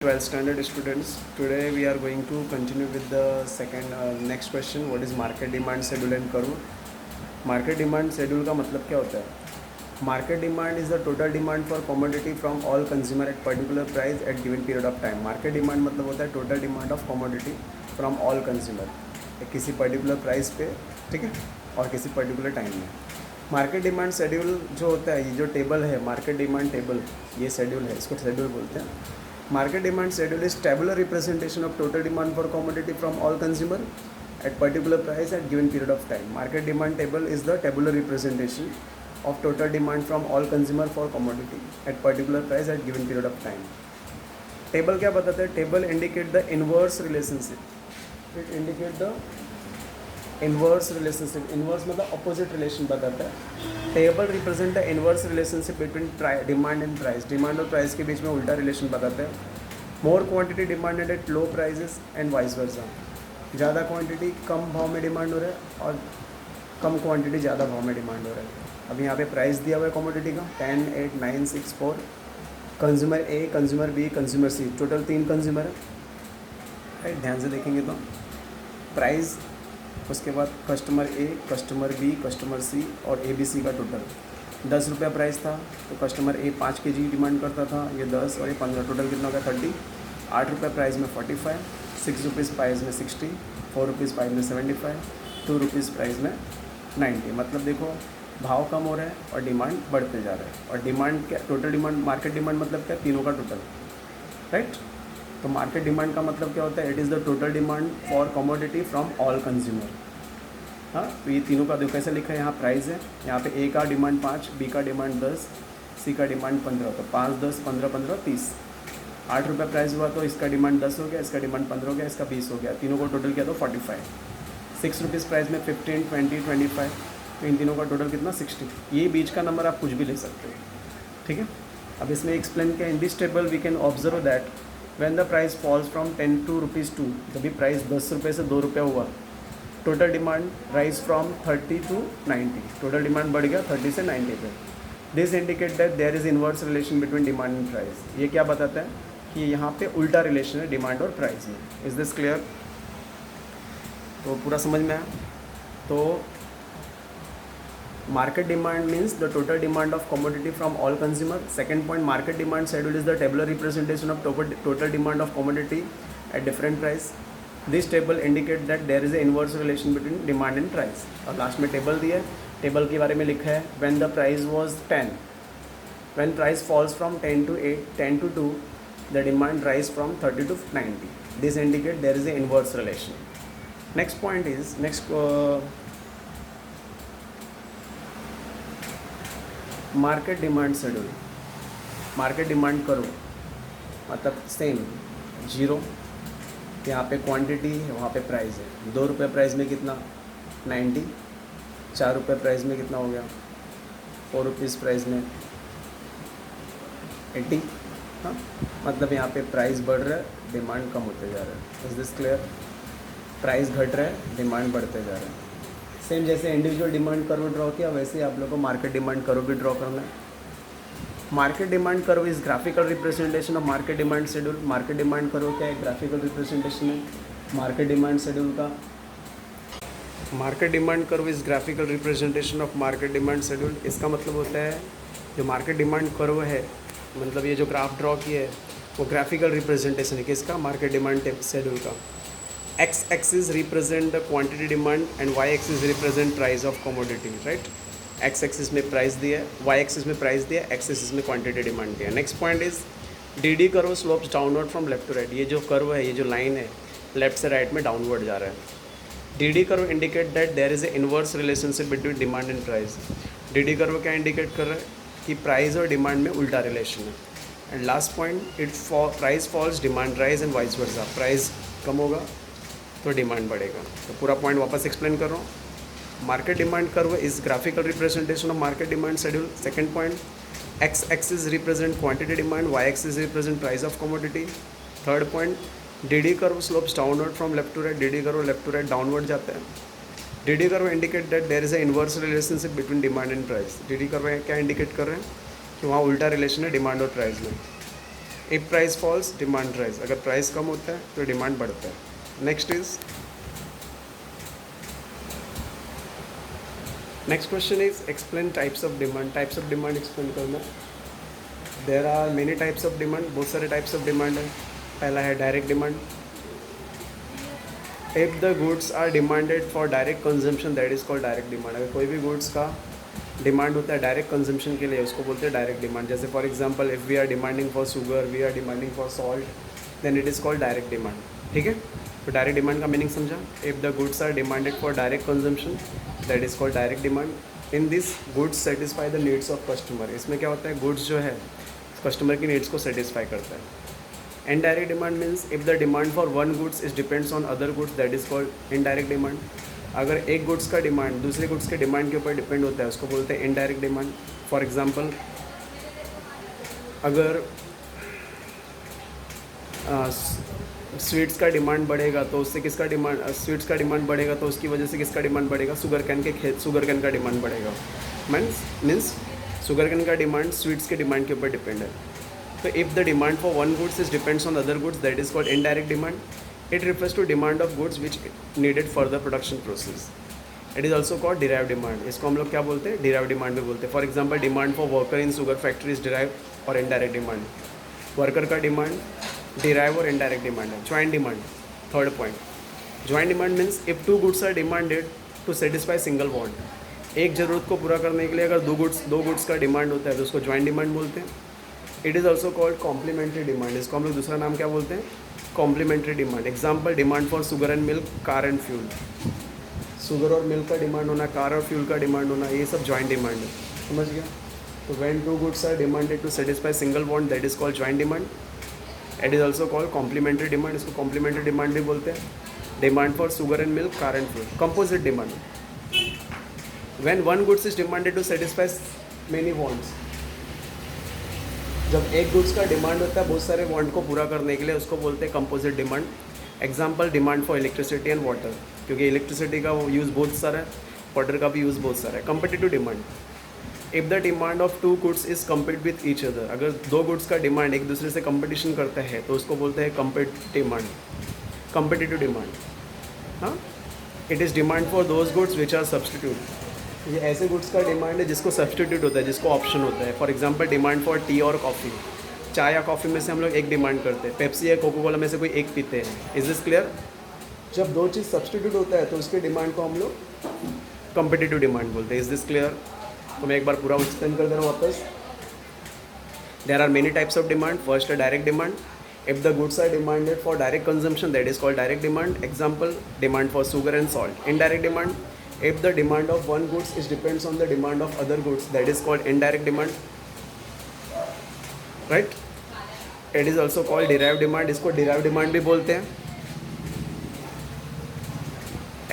12th standard students. Today we are going to continue with the second next question. What is market demand schedule and curve? Market demand schedule का मतलब क्या होता है? Market demand is the total demand for commodity from all consumer at particular price at given period of time. Market demand मतलब होता है total demand of commodity from all consumer किसी particular price पे, ठीक है, और किसी particular time में. मार्केट डिमांड शेड्यूल जो होता है, ये जो टेबल है मार्केट डिमांड टेबल, ये शेड्यूल है, इसको शेड्यूल बोलते हैं. Market demand schedule is tabular representation of total demand for commodity from all consumer at particular price at given period of time. Market demand table is the tabular representation of total demand from all consumer for commodity at particular price at given period of time. Table क्या बताता है? Table indicate the inverse relationship. It indicate the inverse relationship. Inverse मतलब opposite relation बताता है. Table represent the inverse relationship between demand and price. Demand और price के बीच में उल्टा रिलेशन बताता है. More quantity demanded at low prices and vice versa. ज़्यादा क्वांटिटी कम भाव में डिमांड हो रहा है और कम क्वांटिटी ज़्यादा भाव में डिमांड हो रहा है. अब यहाँ पे प्राइस दिया हुआ है कमोडिटी का 10, 8, 9, 6, 4. Consumer A, consumer B, consumer C, total 3 consumer है. राइट, ध्यान से देखेंगे तो प्राइस, उसके बाद customer A, customer B, customer C और ए बी सी का टोटल 10 रुपया प्राइस था. तो कस्टमर ए 5 kg डिमांड करता था, ये 10 और ये 15, टोटल कितना हो गया 30. 8 रुपये प्राइस में 45, 6 रुपीज़ प्राइस में 60, 4 रुपीज़ प्राइस में 75, 2 रुपीज़ प्राइस में 90. मतलब देखो भाव कम हो रहा है और डिमांड बढ़ते जा रहा है. और डिमांड क्या, टोटल डिमांड, मार्केट डिमांड मतलब क्या, तीनों का टोटल. राइट, तो मार्केट डिमांड का मतलब क्या होता है? It is the total demand for commodity from all consumer. हाँ, तो ये तीनों का देखो कैसे लिखा है. यहाँ प्राइस है, यहाँ पे ए का डिमांड 5, बी का डिमांड 10, सी का डिमांड 15. तो 5, 10, 15, 15, 30. 8 रुपये प्राइस हुआ तो इसका डिमांड 10 हो गया, इसका डिमांड 15 हो गया, इसका 20 हो गया. तीनों को टोटल किया तो 45. 6 रुपीज़ प्राइस में 15, 20, 25. तो इन तीनों का टोटल कितना 60. ये बीच का नंबर आप कुछ भी ले सकते हो, ठीक है. अब इसमें एक्सप्लेन किया. In this table we can observe that when the price falls from 10 to ₹2, जब भी प्राइस 10 रुपये से 2 रुपये हुआ, total demand rise from 30 to 90. Total demand बढ़ गया 30 से 90 पे. This indicate that there is inverse relation between demand and price. ये क्या बताता है कि यहाँ पे उल्टा रिलेशन है डिमांड और प्राइस में. Is this clear? तो पूरा समझ में आया. तो market demand means the total demand of commodity from all consumer. Second point, market demand schedule is the tabular representation of total demand of commodity at different price. This table indicate that there is a inverse relation between demand and price. और last में table दिया है. Table के बारे में लिखा है when the price was 10, when price falls from 10 to 8, 10 to 2, the demand rise from 30 to 90. This indicate there is a inverse relation. Next point is market demand schedule. Market demand करो मतलब same, zero. यहाँ पे quantity है, वहाँ पे price है. 2 रुपये price में कितना 90. 4 रुपये प्राइस में कितना हो गया 4 रुपीज़ प्राइस में 80. हाँ, मतलब यहाँ पे प्राइस बढ़ रहा है, डिमांड कम होते जा रहा है. Is this clear? प्राइस घट रहा है, डिमांड बढ़ते जा रहा है. सेम जैसे इंडिविजुअल डिमांड कर्व ड्रॉ किया, वैसे ही आप लोगों को मार्केट डिमांड कर्व भी ड्रॉ करना है. Market demand curve is graphical representation of market demand schedule. Market demand curve क्या है? ग्राफिकल रिप्रेजेंटेशन है मार्केट डिमांड शेड्यूल का. Market demand curve is graphical representation of market demand schedule. इसका मतलब होता है जो मार्केट डिमांड कर्व है, मतलब ये जो ग्राफ ड्रॉ किया है वो ग्राफिकल रिप्रेजेंटेशन है किसका? मार्केट डिमांड शेड्यूल का. X axis represent the quantity demand and Y axis represent price of commodity. Right? X axis में price दिया है, Y axis में price दिया है, X axis में quantity demand दिया है. Next point is DD curve slopes downward from left to right. ये जो curve है, ये जो line है, left से right में downward जा रहा है. DD curve indicate that there is a inverse relationship between demand and price. DD curve क्या indicate कर रहा है कि price और demand में उल्टा relation है. And last point, price falls, demand rise and vice versa. Price कम होगा तो डिमांड बढ़ेगा. तो पूरा पॉइंट वापस एक्सप्लेन कर रहा हूँ. Market demand curve is graphical representation of market demand schedule. Second point, X axis represent quantity demand, Y axis represent price of commodity. Third point, DD curve slopes downward from left to right. DD curve left to right downward जाता है. DD curve indicate that there is a inverse relationship between demand and price. DD curve क्या indicate कर रहे हैं कि वहाँ उल्टा relation है डिमांड और प्राइस में. If price falls demand rise, अगर प्राइस कम होता है तो डिमांड बढ़ता है। Next question is explain types of demand. Types of demand explain करना। There are many types of demand, बहुत सारे टाइप्स ऑफ डिमांड है। पहला है direct demand. If the goods are demanded for direct consumption that is called direct demand. अगर कोई भी goods का डिमांड होता है डायरेक्ट कंजम्पशन के लिए, उसको बोलते हैं डायरेक्ट डिमांड। जैसे for example if we are demanding for sugar, we are demanding for salt, then it is called direct demand. ठीक है, तो डायरेक्ट डिमांड का मीनिंग समझा। If the goods are demanded for direct consumption that is called direct demand. In this goods satisfy the needs of customer. इसमें क्या होता है, goods जो है कस्टमर की नीड्स को सेटिस्फाई करता है। Indirect demand means if the demand for one goods is depends on other goods that is called indirect demand. अगर एक गुड्स का डिमांड दूसरे गुड्स के डिमांड के ऊपर डिपेंड होता है उसको बोलते हैं इनडायरेक्ट डिमांड। फॉर एग्जांपल अगर स्वीट्स का डिमांड बढ़ेगा तो उससे किसका डिमांड, स्वीट्स का डिमांड बढ़ेगा तो उसकी वजह से किसका डिमांड बढ़ेगा, शुगर कैन का डिमांड बढ़ेगा। मीन्स शुगर कैन का डिमांड स्वीट्स के डिमांड के ऊपर डिपेंड है। तो if the demand for one goods is depends on other goods that is called indirect demand. It refers to demand of goods which needed for the production process. It is also called derive demand. इसको हम लोग क्या बोलते हैं, derive demand भी बोलते हैं। For example demand for worker in sugar factory is derive और इनडायरेक्ट डिमांड। वर्कर का डिमांड डिराइव और इनडायरेक्ट डिमांड है। Joint demand, third point, joint demand means if two goods are demanded to satisfy single want. एक ज़रूरत को पूरा करने के लिए अगर दो गुड्स का डिमांड होता है तो उसको ज्वाइंट डिमांड बोलते हैं। It is also called complementary demand. इसको हम लोग दूसरा नाम क्या बोलते हैं, complementary demand. Example demand for sugar and milk, car and fuel. Sugar और मिल्क का डिमांड होना, कार और फ्यूल का डिमांड होना, ये सब ज्वाइंट डिमांड है। समझ गया। तो when two goods are demanded to satisfy single want that is called joint demand. It is also called complementary demand. इसको कॉम्प्लीमेंट्री डिमांड भी बोलते हैं। Demand for sugar and milk, car and fuel. Composite demand, when one goods is demanded to satisfy many wants. जब एक goods का demand होता है बहुत सारे वांट को पूरा करने के लिए, उसको बोलते हैं composite demand. Example demand for electricity and water, क्योंकि इलेक्ट्रिसिटी का यूज़ बहुत सारा है, वाटर का भी यूज़ बहुत सारा है। Competitive demand, if the demand of two goods is compete with each other. अगर दो गुड्स का डिमांड एक दूसरे से कंपटीशन करता है तो उसको बोलते हैं कम्पिटिटिव डिमांड। हाँ, it is demand for those goods which are substitute. ये ऐसे गुड्स का डिमांड है जिसको सब्सटीट्यूट होता है, जिसको ऑप्शन होता है। For example demand for tea और कॉफ़ी। चाय या कॉफ़ी में से हम लोग एक डिमांड करते हैं, पेप्सी या कोको कोला में से कोई एक पीते हैं। Is this clear. जब दो चीज़ सब्सटीट्यूट होता है तो उसके डिमांड को हम लोग कम्पिटिटिव डिमांड बोलते हैं। Is this clear. तो मैं एक बार पूरा एक्सप्लेन कर दे रहा हूँ वापस। There are many types of demand. First है direct demand. If the goods are demanded for direct consumption that is called direct demand. Example demand for sugar and salt. Indirect demand, if the demand of one goods is depends on the demand of other goods that is called indirect demand, right? It is also called derived demand. इसको derived demand भी बोलते हैं।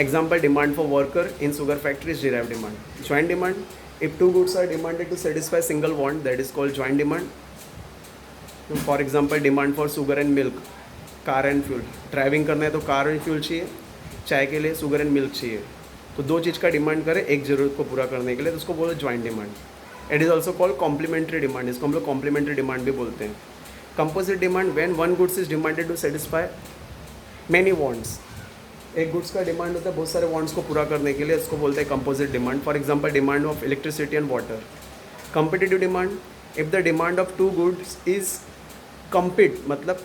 Example demand for worker in sugar factory is derived demand. Joint demand, if two goods are demanded to satisfy single want that is called joint demand. For example demand for sugar and milk, car and fuel। Driving करना है तो car and fuel चाहिए, चाय के लिए sugar and milk चाहिए। तो दो चीज़ का डिमांड करें एक ज़रूरत को पूरा करने के लिए तो उसको बोलो joint demand. It is also called complementary demand. इसको हम लोग कॉम्प्लीमेंट्री डिमांड भी बोलते हैं। Composite demand, when one goods is demanded to satisfy many wants. एक गुड्स का डिमांड होता है बहुत सारे वांट्स को पूरा करने के लिए, उसको बोलते हैं composite demand. For example demand of electricity and water. Competitive demand, if the demand of two goods is compete, मतलब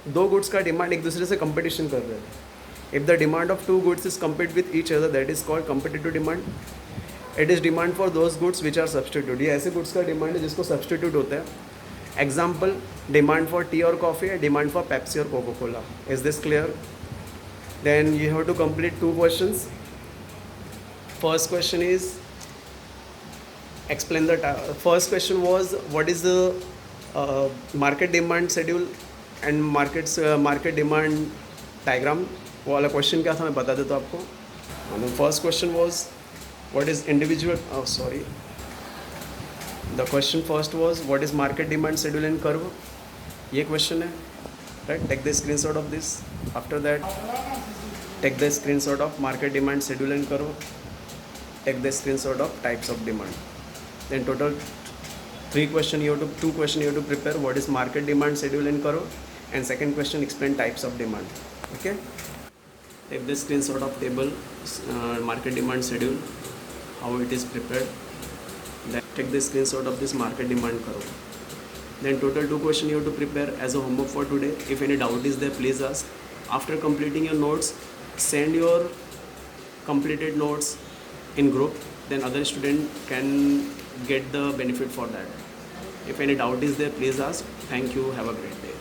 दो गुड्स का डिमांड एक दूसरे से कंपटीशन कर रहे हैं। If the demand of two goods is compete with each other that is called competitive demand. It is demand for those goods which are substitute। ये ऐसे goods का डिमांड है जिसको सब्सटीट्यूट होता है। एग्जाम्पल डिमांड फॉर टी और coffee है, demand for Pepsi और Coca Cola. Is this clear. Then you have to complete two questions. First question is explain the first question was what is the market demand schedule and market demand diagram। वो वाला question क्या था मैं बता देता हूँ आपको। First question was what is individual, sorry, the question first was what is market demand schedule and curve. ये क्वेश्चन है, right. Take the screenshot of this. After that take the screenshot of market demand schedule and curve. Take the screenshot of types of demand. Then total Two question you have to prepare. What is market demand schedule in Karo? And second question, explain types of demand. Okay. Take the screenshot of table, market demand schedule, how it is prepared. Then take the screenshot of this market demand Karo. Then total 2 questions you have to prepare as a homework for today. If any doubt is there, please ask. After completing your notes, send your completed notes in group. Then other student can get the benefit for that. If any doubt is there, please ask. Thank you. Have a great day.